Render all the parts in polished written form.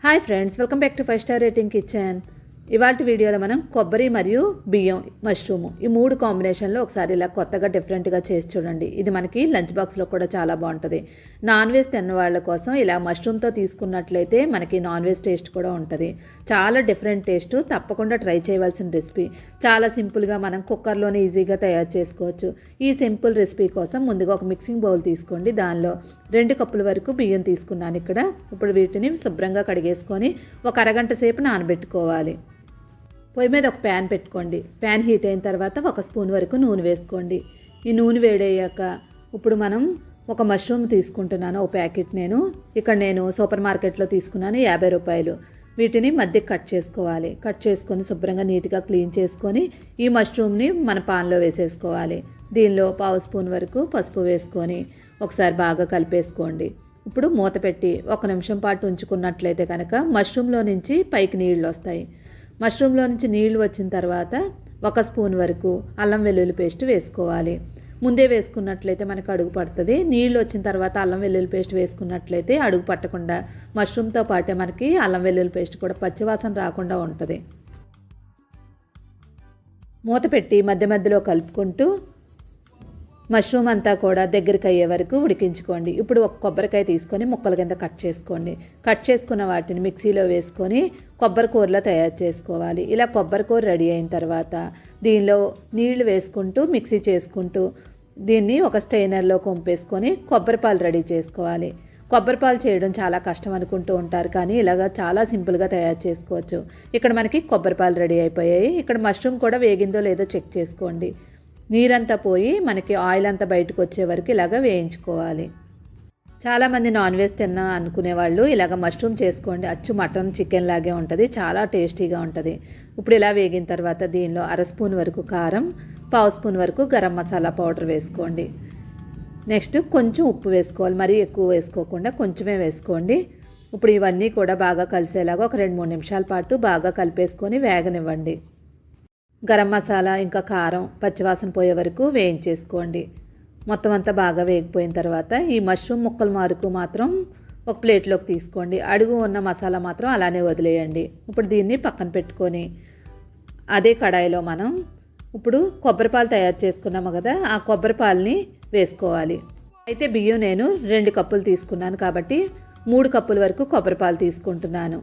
Hi friends, welcome back to 5 star rating kitchen. ఇవాళ వీడియోలో మనం కొబ్బరి మరియు బియ్యం మష్రూమ్ ఈ మూడు కాంబినేషన్లో ఒకసారి ఇలా కొత్తగా డిఫరెంట్గా చేసి చూడండి. ఇది మనకి లంచ్ బాక్స్లో కూడా చాలా బాగుంటుంది. నాన్ వెజ్ తిన్న వాళ్ళ కోసం ఇలా మష్రూమ్తో తీసుకున్నట్లయితే మనకి నాన్ వెజ్ టేస్ట్ కూడా ఉంటుంది. చాలా డిఫరెంట్ టేస్ట్, తప్పకుండా ట్రై చేయవలసిన రెసిపీ. చాలా సింపుల్గా మనం కుక్కర్లోనే ఈజీగా తయారు చేసుకోవచ్చు. ఈ సింపుల్ రెసిపీ కోసం ముందుగా ఒక మిక్సింగ్ బౌల్ తీసుకోండి. దానిలో 2 కప్పుల వరకు బియ్యం తీసుకున్నాను ఇక్కడ. ఇప్పుడు వీటిని శుభ్రంగా కడిగేసుకొని ఒక అరగంట సేపు నానబెట్టుకోవాలి. పొయ్యి మీద ఒక ప్యాన్ పెట్టుకోండి. ప్యాన్ హీట్ అయిన తర్వాత 1 స్పూన్ వరకు నూనె వేసుకోండి. ఈ నూనె వేడయ్యాక ఇప్పుడు మనం ఒక మష్రూమ్ తీసుకుంటున్నాను. ఒక ప్యాకెట్ నేను సూపర్ మార్కెట్లో తీసుకున్నాను, 50 రూపాయలు. వీటిని మధ్యకి కట్ చేసుకోవాలి. కట్ చేసుకొని శుభ్రంగా నీట్గా క్లీన్ చేసుకొని ఈ మష్రూమ్ని మన పాన్లో వేసేసుకోవాలి. దీనిలో 1/2 స్పూన్ వరకు పసుపు వేసుకొని ఒకసారి బాగా కలిపేసుకోండి. ఇప్పుడు మూత పెట్టి 1 నిమిషం పాటు ఉంచుకున్నట్లయితే కనుక మష్రూమ్లో నుంచి పైకి నీళ్ళు వస్తాయి. మష్రూమ్లో నుంచి నీళ్లు వచ్చిన తర్వాత 1 స్పూన్ వరకు అల్లం వెల్లుల్లి పేస్ట్ వేసుకోవాలి. ముందే వేసుకున్నట్లయితే మనకు అడుగు పడుతుంది. నీళ్ళు వచ్చిన తర్వాత అల్లం వెల్లుల్లి పేస్ట్ వేసుకున్నట్లయితే అడుగు పట్టకుండా మష్రూమ్తో పాటే మనకి అల్లం వెల్లుల్లి పేస్ట్ కూడా పచ్చివాసన రాకుండా ఉంటుంది. మూత పెట్టి మధ్య మధ్యలో కలుపుకుంటూ మష్రూమ్ అంతా కూడా దగ్గరికి అయ్యే వరకు ఉడికించుకోండి. ఇప్పుడు ఒక కొబ్బరికాయ తీసుకొని ముక్కల కింద కట్ చేసుకోండి. కట్ చేసుకున్న వాటిని మిక్సీలో వేసుకొని కొబ్బరి కూరలో తయారు చేసుకోవాలి. ఇలా కొబ్బరి కూర రెడీ అయిన తర్వాత దీనిలో నీళ్లు వేసుకుంటూ మిక్సీ చేసుకుంటూ దీన్ని ఒక స్ట్రైనర్లో కొంపేసుకొని కొబ్బరి పాలు రెడీ చేసుకోవాలి. కొబ్బరి పాలు చేయడం చాలా కష్టం అనుకుంటూ ఉంటారు, కానీ ఇలాగా చాలా సింపుల్గా తయారు చేసుకోవచ్చు. ఇక్కడ మనకి కొబ్బరి పాలు రెడీ అయిపోయాయి. ఇక్కడ మష్రూమ్ కూడా వేగిందో లేదో చెక్ చేసుకోండి. నీరంతా పోయి మనకి ఆయిల్ అంతా బయటకు వచ్చే వరకు ఇలాగ వేయించుకోవాలి. చాలామంది నాన్ వెజ్ తిన్నా అనుకునేవాళ్ళు ఇలాగ మష్రూమ్ చేసుకోండి. అచ్చు మటన్ చికెన్ లాగే ఉంటుంది, చాలా టేస్టీగా ఉంటుంది. ఇప్పుడు ఇలా వేగిన తర్వాత దీనిలో 1/2 స్పూన్ వరకు కారం, 1/2 స్పూన్ వరకు గరం మసాలా పౌడర్ వేసుకోండి. నెక్స్ట్ కొంచెం ఉప్పు వేసుకోవాలి, మరీ ఎక్కువ వేసుకోకుండా కొంచెమే వేసుకోండి. ఇప్పుడు ఇవన్నీ కూడా బాగా కలిసేలాగా ఒక 2-3 నిమిషాల పాటు బాగా కలిపేసుకొని వేగనివ్వండి. గరం మసాలా ఇంకా కారం పచ్చివాసన పోయే వరకు వేయించేసుకోండి. మొత్తం అంతా బాగా వేగిపోయిన తర్వాత ఈ మష్రూమ్ ముక్కల మారుకు మాత్రం ఒక ప్లేట్లోకి తీసుకోండి. అడుగు ఉన్న మసాలా మాత్రం అలానే వదిలేయండి. ఇప్పుడు దీన్ని పక్కన పెట్టుకొని అదే కడాయిలో మనం ఇప్పుడు కొబ్బరి పాలు తయారు చేసుకున్నాము కదా, ఆ కొబ్బరి పాలని వేసుకోవాలి. అయితే బియ్యం నేను 2 కప్పులు తీసుకున్నాను కాబట్టి 3 కప్పుల వరకు కొబ్బరి పాలు తీసుకుంటున్నాను.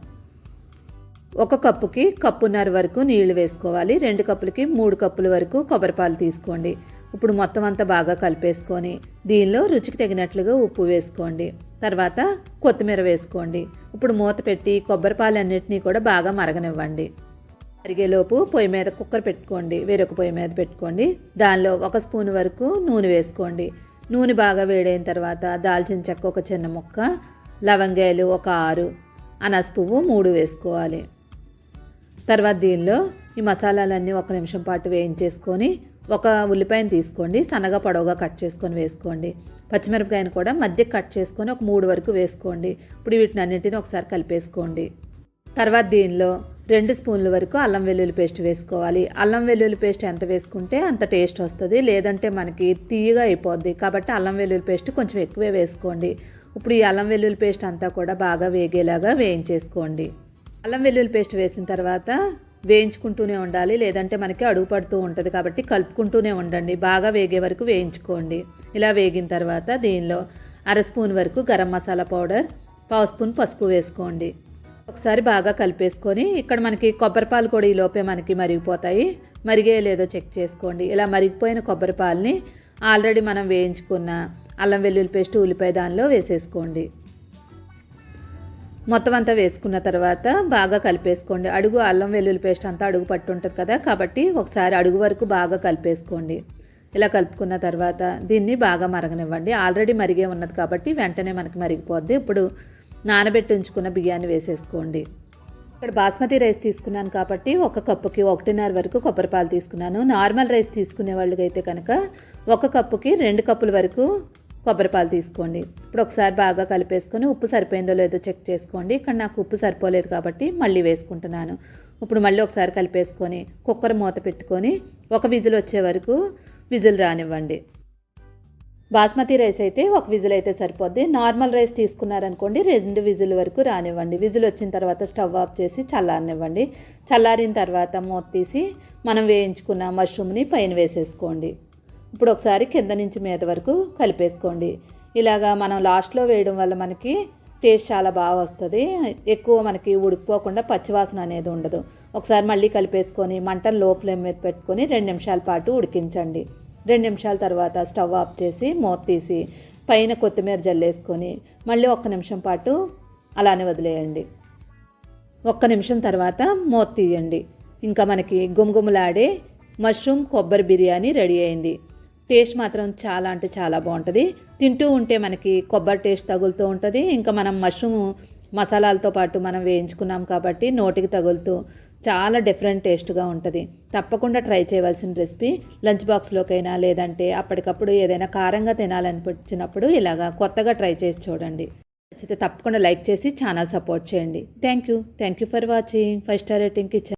1 కప్పుకి 1.5 కప్పు వరకు నీళ్లు వేసుకోవాలి. 2 కప్పులకి 3 కప్పుల వరకు కొబ్బరిపాలు తీసుకోండి. ఇప్పుడు మొత్తం అంతా బాగా కలిపేసుకొని దీనిలో రుచికి తగినట్లుగా ఉప్పు వేసుకోండి. తర్వాత కొత్తిమీర వేసుకోండి. ఇప్పుడు మూత పెట్టి కొబ్బరిపాలన్నింటినీ కూడా బాగా మరగనివ్వండి. మరిగేలోపు పొయ్యి మీద కుక్కర్ పెట్టుకోండి, వేరొక పొయ్యి మీద పెట్టుకోండి. దానిలో 1 స్పూన్ వరకు నూనె వేసుకోండి. నూనె బాగా వేడైన తర్వాత దాల్చిన చెక్క ఒక చిన్న ముక్క, లవంగాయలు ఒక 6, అనాస పువ్వు 3 వేసుకోవాలి. తర్వాత దీనిలో ఈ మసాలాలన్నీ 1 నిమిషం పాటు వేయించేసుకొని 1 ఉల్లిపాయను తీసుకోండి, సన్నగా పొడవుగా కట్ చేసుకొని వేసుకోండి. పచ్చిమిరపకాయను కూడా మధ్య కట్ చేసుకొని ఒక 3 వరకు వేసుకోండి. ఇప్పుడు వీటిని అన్నింటినీ ఒకసారి కలిపేసుకోండి. తర్వాత దీనిలో 2 స్పూన్ల వరకు అల్లం వెల్లుల్లి పేస్ట్ వేసుకోవాలి. అల్లం వెల్లుల్లి పేస్ట్ ఎంత వేసుకుంటే అంత టేస్ట్ వస్తుంది, లేదంటే మనకి తీయగా అయిపోద్ది. కాబట్టి అల్లం వెల్లుల్లి పేస్ట్ కొంచెం ఎక్కువే వేసుకోండి. ఇప్పుడు ఈ అల్లం వెల్లుల్లి పేస్ట్ అంతా కూడా బాగా వేగేలాగా వేయించేసుకోండి. అల్లం వెల్లుల్లి పేస్ట్ వేసిన తర్వాత వేయించుకుంటూనే ఉండాలి, లేదంటే మనకి అడుగు పడుతూ ఉంటుంది. కాబట్టి కలుపుకుంటూనే ఉండండి, బాగా వేగే వరకు వేయించుకోండి. ఇలా వేగిన తర్వాత దీనిలో 1/2 స్పూన్ వరకు గరం మసాలా పౌడర్, 1/2 స్పూన్ పసుపు వేసుకోండి. ఒకసారి బాగా కలిపేసుకొని ఇక్కడ మనకి కొబ్బరిపాలు కూడా ఈ లోపే మనకి మరిగిపోతాయి. మరిగే లేదో చెక్ చేసుకోండి. ఇలా మరిగిపోయిన కొబ్బరిపాలని ఆల్రెడీ మనం వేయించుకున్న అల్లం వెల్లుల్లి పేస్ట్, ఉల్లిపాయ దానిలో వేసేసుకోండి. మొత్తం అంతా వేసుకున్న తర్వాత బాగా కలిపేసుకోండి. అడుగు అల్లం వెల్లుల్లి పేస్ట్ అంతా అడుగు పట్టు ఉంటుంది కదా, కాబట్టి ఒకసారి అడుగు వరకు బాగా కలిపేసుకోండి. ఇలా కలుపుకున్న తర్వాత దీన్ని బాగా మరగనివ్వండి. ఆల్రెడీ మరిగే ఉన్నది కాబట్టి వెంటనే మనకి మరిగిపోద్ది. ఇప్పుడు నానబెట్టి ఉంచుకున్న బియ్యాన్ని వేసేసుకోండి. ఇక్కడ బాస్మతి రైస్ తీసుకున్నాను కాబట్టి 1 కప్పుకి 1.5 వరకు కొబ్బరిపాలు తీసుకున్నాను. నార్మల్ రైస్ తీసుకునే వాళ్ళకైతే కనుక 1 కప్పుకి 2 కప్పుల వరకు కొబ్బరిపాలు తీసుకోండి. ఇప్పుడు ఒకసారి బాగా కలిపేసుకొని ఉప్పు సరిపోయిందో లేదో చెక్ చేసుకోండి. ఇక్కడ నాకు ఉప్పు సరిపోలేదు కాబట్టి మళ్ళీ వేసుకుంటున్నాను. ఇప్పుడు మళ్ళీ ఒకసారి కలిపేసుకొని కుక్కర్ మూత పెట్టుకొని 1 విజిల్ వచ్చే వరకు విజిల్ రానివ్వండి. బాస్మతి రైస్ అయితే ఒక విజిల్ అయితే సరిపోద్ది. నార్మల్ రైస్ తీసుకున్నారనుకోండి 2 విజిల్ వరకు రానివ్వండి. విజిల్ వచ్చిన తర్వాత స్టవ్ ఆఫ్ చేసి చల్లారనివ్వండి. చల్లారిన తర్వాత మూత తీసి మనం వేయించుకున్న మష్రూమ్ని పైన వేసేసుకోండి. ఇప్పుడు ఒకసారి కింద నుంచి మీద వరకు కలిపేసుకోండి. ఇలాగా మనం లాస్ట్లో వేయడం వల్ల మనకి టేస్ట్ చాలా బాగా వస్తుంది. ఎక్కువ మనకి ఉడికిపోకుండా పచ్చివాసన అనేది ఉండదు. ఒకసారి మళ్ళీ కలిపేసుకొని మంటను లో ఫ్లేమ్ మీద పెట్టుకొని 2 నిమిషాల పాటు ఉడికించండి. 2 నిమిషాల తర్వాత స్టవ్ ఆఫ్ చేసి మూత తీసి పైన కొత్తిమీర జల్లేసుకొని మళ్ళీ 1 నిమిషం పాటు అలానే వదిలేయండి. 1 నిమిషం తర్వాత మూత తీయండి. ఇంకా మనకి గుమగుమలాడే మష్రూమ్ కొబ్బరి బిర్యానీ రెడీ అయింది. టేస్ట్ మాత్రం చాలా అంటే చాలా బాగుంటుంది. తింటూ ఉంటే మనకి కొబ్బరి టేస్ట్ తగులుతూ ఉంటుంది. ఇంకా మనం మష్రూమ్ మసాలాలతో పాటు మనం వేయించుకున్నాం కాబట్టి నోటికి తగులుతూ చాలా డిఫరెంట్ టేస్ట్గా ఉంటుంది. తప్పకుండా ట్రై చేయవలసిన రెసిపీ. లంచ్ బాక్స్లోకైనా లేదంటే అప్పటికప్పుడు ఏదైనా కారంగా తినాలనిపించినప్పుడు ఇలాగా కొత్తగా ట్రై చేసి చూడండి. నచ్చితే తప్పకుండా లైక్ చేసి ఛానల్ సపోర్ట్ చేయండి. Thank you for watching. 5 star రేటింగ్కి